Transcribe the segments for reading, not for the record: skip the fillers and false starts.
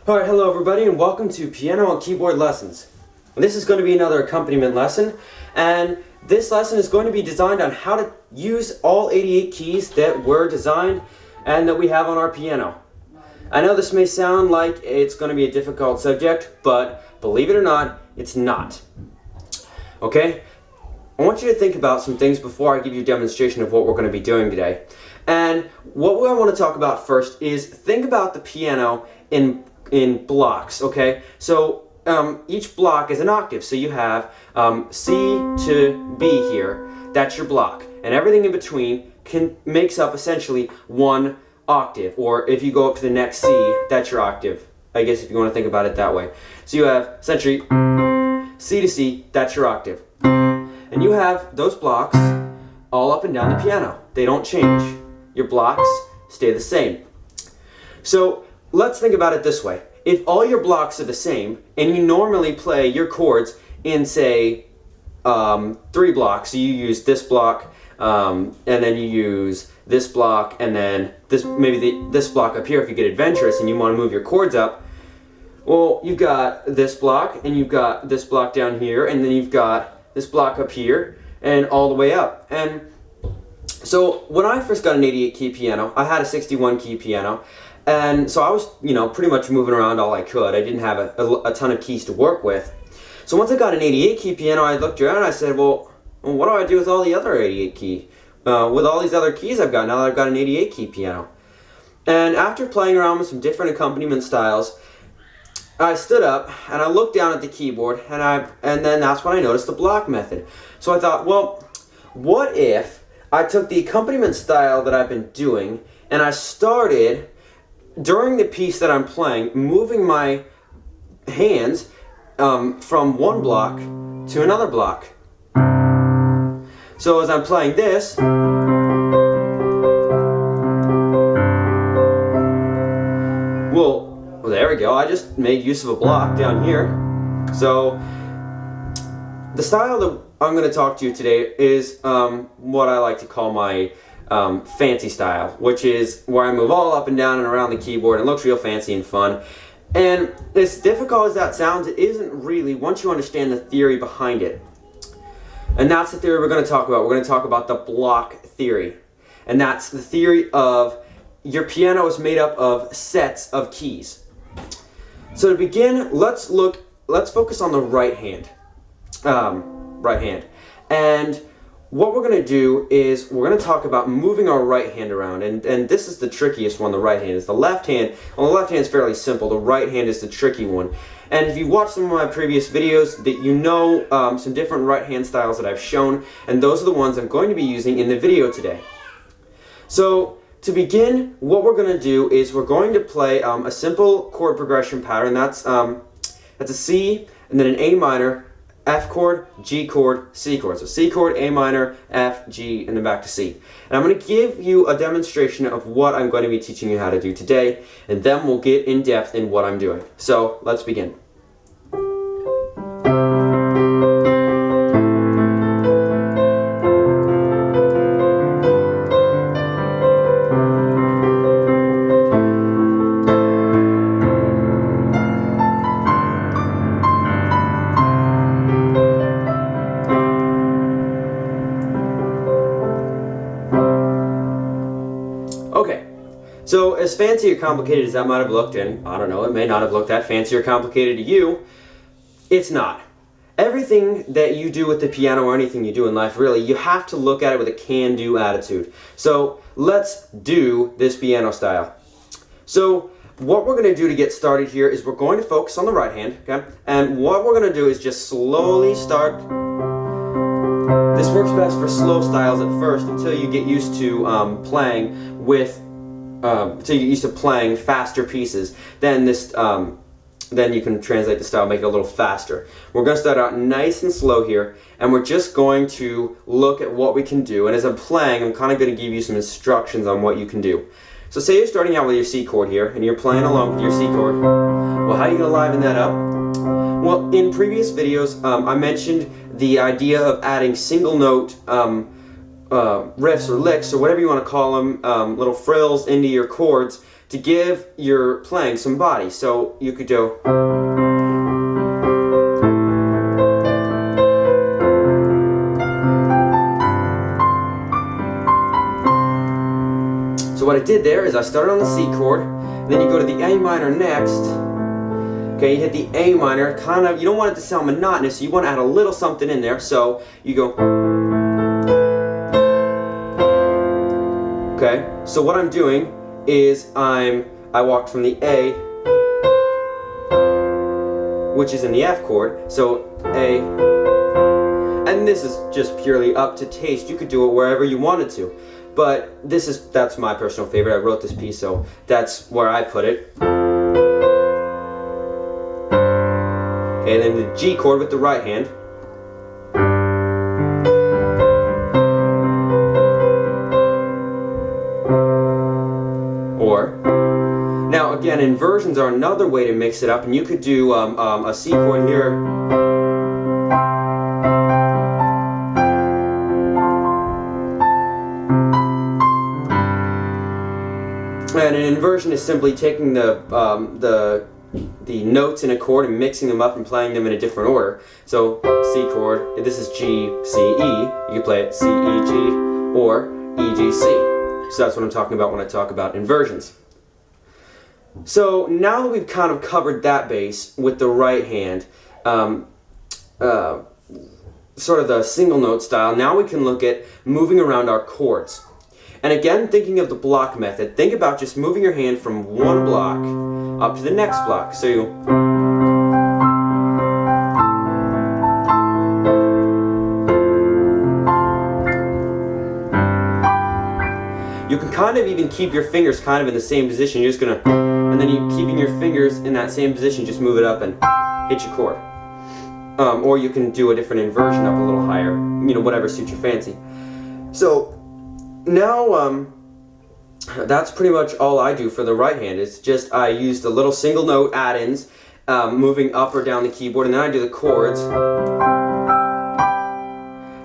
Alright, hello everybody and welcome to Piano and Keyboard Lessons. This is going to be another accompaniment lesson, and this lesson is going to be designed on how to use all 88 keys that were designed and that we have on our piano. I know this may sound like it's going to be a difficult subject, but believe it or not, it's not. Okay? I want you to think about some things before I give you a demonstration of what we're going to be doing today. And what I want to talk about first is think about the piano in blocks, okay? So each block is an octave. So you have C to B here. That's your block. And everything in between makes up essentially one octave. Or if you go up to the next C, that's your octave. I guess if you want to think about it that way. So you have essentially C to C, that's your octave. And you have those blocks all up and down the piano. They don't change. Your blocks stay the same. So let's think about it this way. If all your blocks are the same, and you normally play your chords in, say, 3 blocks, so you use this block, and then you use this block, and then this block up here if you get adventurous and you want to move your chords up, well, you've got this block, and you've got this block down here, and then you've got this block up here, and all the way up. And so when I first got an 88 key piano, I had a 61 key piano. And so I was, pretty much moving around all I could. I didn't have a ton of keys to work with. So once I got an 88 key piano, I looked around and I said, well, what do I do with all the other 88 key? With all these other keys I've got now that I've got an 88 key piano. And after playing around with some different accompaniment styles, I stood up and I looked down at the keyboard, and then that's when I noticed the block method. So I thought, well, what if I took the accompaniment style that I've been doing and I started, during the piece that I'm playing, moving my hands from one block to another block. So as I'm playing this, well, there we go. I just made use of a block down here. So the style that I'm going to talk to you today is what I like to call my fancy style, which is where I move all up and down and around the keyboard. It looks real fancy and fun. And as difficult as that sounds, it isn't really once you understand the theory behind it. And that's the theory we're going to talk about. We're going to talk about the block theory. And that's the theory of your piano is made up of sets of keys. So to begin, let's focus on the right hand. And what we're going to do is we're going to talk about moving our right hand around, and this is the trickiest one. The right hand is the left hand. Well, the left hand is fairly simple. The right hand is the tricky one. And if you watch some of my previous videos, that you know some different right hand styles that I've shown, and those are the ones I'm going to be using in the video today. So to begin, what we're going to do is we're going to play a simple chord progression pattern. That's a C, and then an A minor, F chord, G chord, C chord. So C chord, A minor, F, G, and then back to C. And I'm going to give you a demonstration of what I'm going to be teaching you how to do today, and then we'll get in depth in what I'm doing. So let's begin. Okay, so as fancy or complicated as that might have looked, and I don't know, it may not have looked that fancy or complicated to you, it's not. Everything that you do with the piano, or anything you do in life, really, you have to look at it with a can-do attitude. So let's do this piano style. So what we're going to do to get started here is we're going to focus on the right hand, okay? And what we're going to do is just slowly start. This works best for slow styles at first until you get used to playing faster pieces. Then then you can translate the style, make it a little faster. We're going to start out nice and slow here, and we're just going to look at what we can do. And as I'm playing, I'm kind of going to give you some instructions on what you can do. So say you're starting out with your C chord here, and you're playing along with your C chord. Well, how are you going to liven that up? Well, in previous videos, I mentioned the idea of adding single note riffs or licks or whatever you want to call them, little frills into your chords to give your playing some body. So you could do. So what I did there is I started on the C chord, then you go to the A minor next. Okay, you hit the A minor, kind of, you don't want it to sound monotonous, so you want to add a little something in there, so you go. Okay, so what I'm doing is I walked from the A, which is in the F chord, so A, and this is just purely up to taste. You could do it wherever you wanted to, but that's my personal favorite. I wrote this piece, so that's where I put it. Okay, then the G chord with the right hand. Or, now again, inversions are another way to mix it up, and you could do a C chord here. And an inversion is simply taking the notes in a chord and mixing them up and playing them in a different order. So C chord, this is G, C, E. You can play it C, E, G, or E, G, C. So that's what I'm talking about when I talk about inversions. So now that we've kind of covered that base with the right hand, sort of the single note style, now we can look at moving around our chords. And again, thinking of the block method, think about just moving your hand from one block up to the next block. So you can kind of even keep your fingers kind of in the same position. You're just gonna, and then you keeping your fingers in that same position, just move it up and hit your chord. Or you can do a different inversion up a little higher, you know, whatever suits your fancy. So now that's pretty much all I do for the right hand. It's just I use the little single note add-ins, moving up or down the keyboard, and then I do the chords,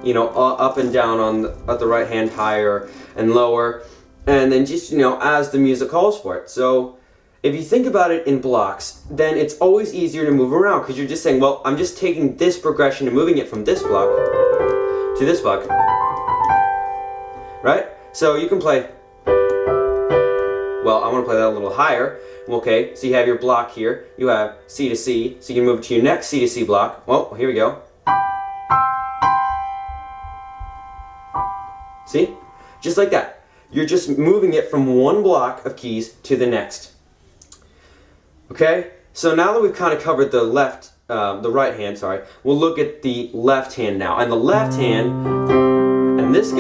you know, up and down at the right hand, higher and lower, and then just, you know, as the music calls for it. So if you think about it in blocks, then it's always easier to move around, because you're just saying, well, I'm just taking this progression and moving it from this block to this block, right? So you can play, well, I want to play that a little higher. Okay, so you have your block here, you have C to C, so you can move it to your next C to C block. Well, here we go. See? Just like that. You're just moving it from one block of keys to the next. Okay? So now that we've kind of covered the right hand, sorry, we'll look at the left hand now. And the left hand, and this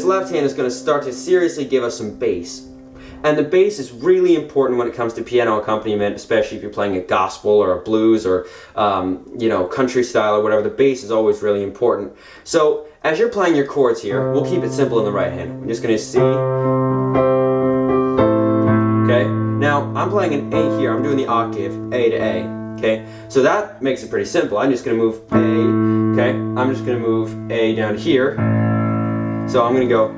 left hand is going to start to seriously give us some bass. And the bass is really important when it comes to piano accompaniment, especially if you're playing a gospel or a blues or you know, country style or whatever. The bass is always really important. So as you're playing your chords here, we'll keep it simple in the right hand. I'm just going to C. Okay. Now I'm playing an A here. I'm doing the octave A to A. Okay. So that makes it pretty simple. I'm just going to move A. Okay. I'm just going to move A down here. So I'm going to go.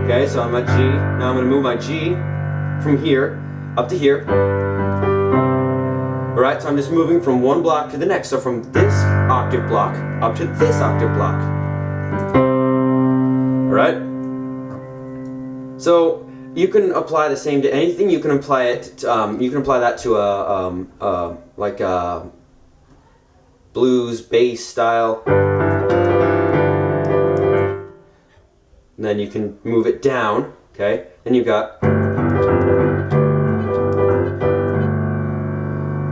Okay, so I'm at G. Now I'm going to move my G from here up to here. Alright, so I'm just moving from one block to the next. So from this octave block up to this octave block. Alright? So you can apply the same to anything. You can apply it to, you can apply that to like a blues bass style. And then you can move it down, okay? Then you've got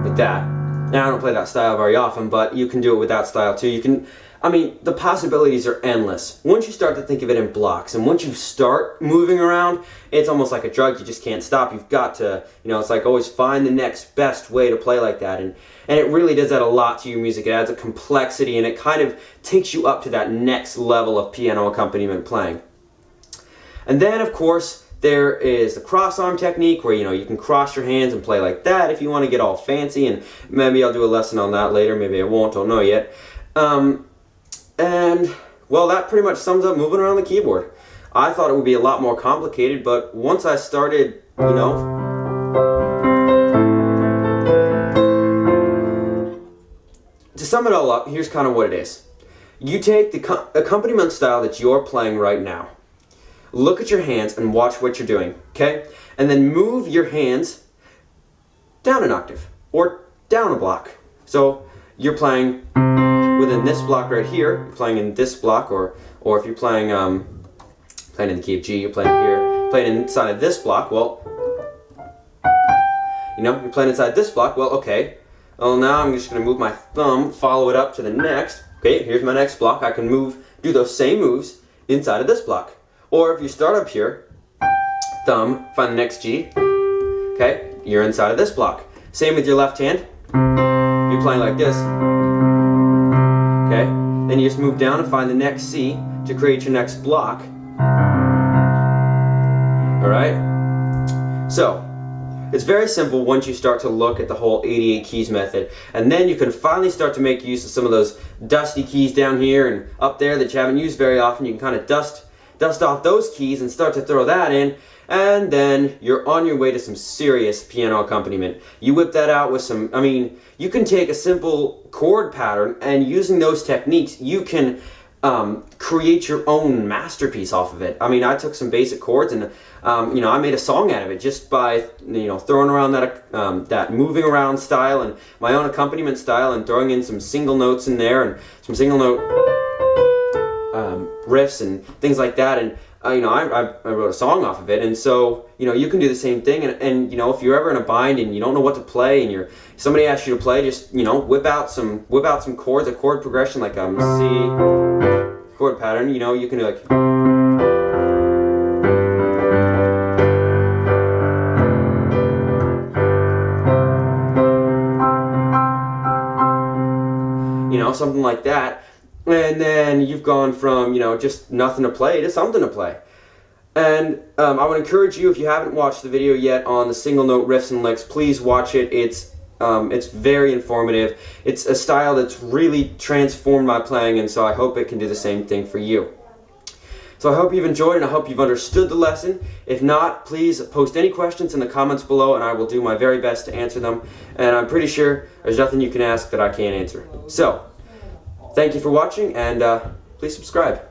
like that. Now I don't play that style very often, but you can do it with that style too. You can, I mean, the possibilities are endless. Once you start to think of it in blocks, and once you start moving around, it's almost like a drug. You just can't stop. You've got to, you know, it's like always find the next best way to play like that. And it really does add a lot to your music. It adds a complexity, and it kind of takes you up to that next level of piano accompaniment playing. And then, of course, There is the cross arm technique where you can cross your hands and play like that if you want to get all fancy, and maybe I'll do a lesson on that later, maybe I won't, don't know yet. And well, that pretty much sums up moving around the keyboard. I thought it would be a lot more complicated, but once I started, to sum it all up, here's kind of what it is. You take the accompaniment style that you're playing right now. Look at your hands and watch what you're doing, okay? And then move your hands down an octave or down a block. So you're playing within this block right here, you're playing in this block, or if you're playing in the key of G, you're playing here, playing inside of this block, well, you're playing inside this block, well, okay. Well, now I'm just going to move my thumb, follow it up to the next. Okay, here's my next block. I can do those same moves inside of this block. Or if you start up here, thumb, find the next G, okay, you're inside of this block. Same with your left hand. You're playing like this, okay, then you just move down and find the next C to create your next block. Alright? So, it's very simple once you start to look at the whole 88 keys method, and then you can finally start to make use of some of those dusty keys down here and up there that you haven't used very often. You can kind of dust off those keys and start to throw that in, and then you're on your way to some serious piano accompaniment. You whip that out with some, you can take a simple chord pattern, and using those techniques, you can create your own masterpiece off of it. I took some basic chords and I made a song out of it just by throwing around that moving around style and my own accompaniment style, and throwing in some single notes in there and some single note riffs and things like that, and I wrote a song off of it. And so you can do the same thing, and if you're ever in a bind and you don't know what to play and somebody asks you to play, just whip out some chords, a chord progression like C chord pattern. You can do like, something like that. And then you've gone from, just nothing to play to something to play. And I would encourage you, if you haven't watched the video yet on the single note riffs and licks, please watch it. It's very informative. It's a style that's really transformed my playing, and so I hope it can do the same thing for you. So I hope you've enjoyed, and I hope you've understood the lesson. If not, please post any questions in the comments below, and I will do my very best to answer them. And I'm pretty sure there's nothing you can ask that I can't answer. So, thank you for watching, and please subscribe.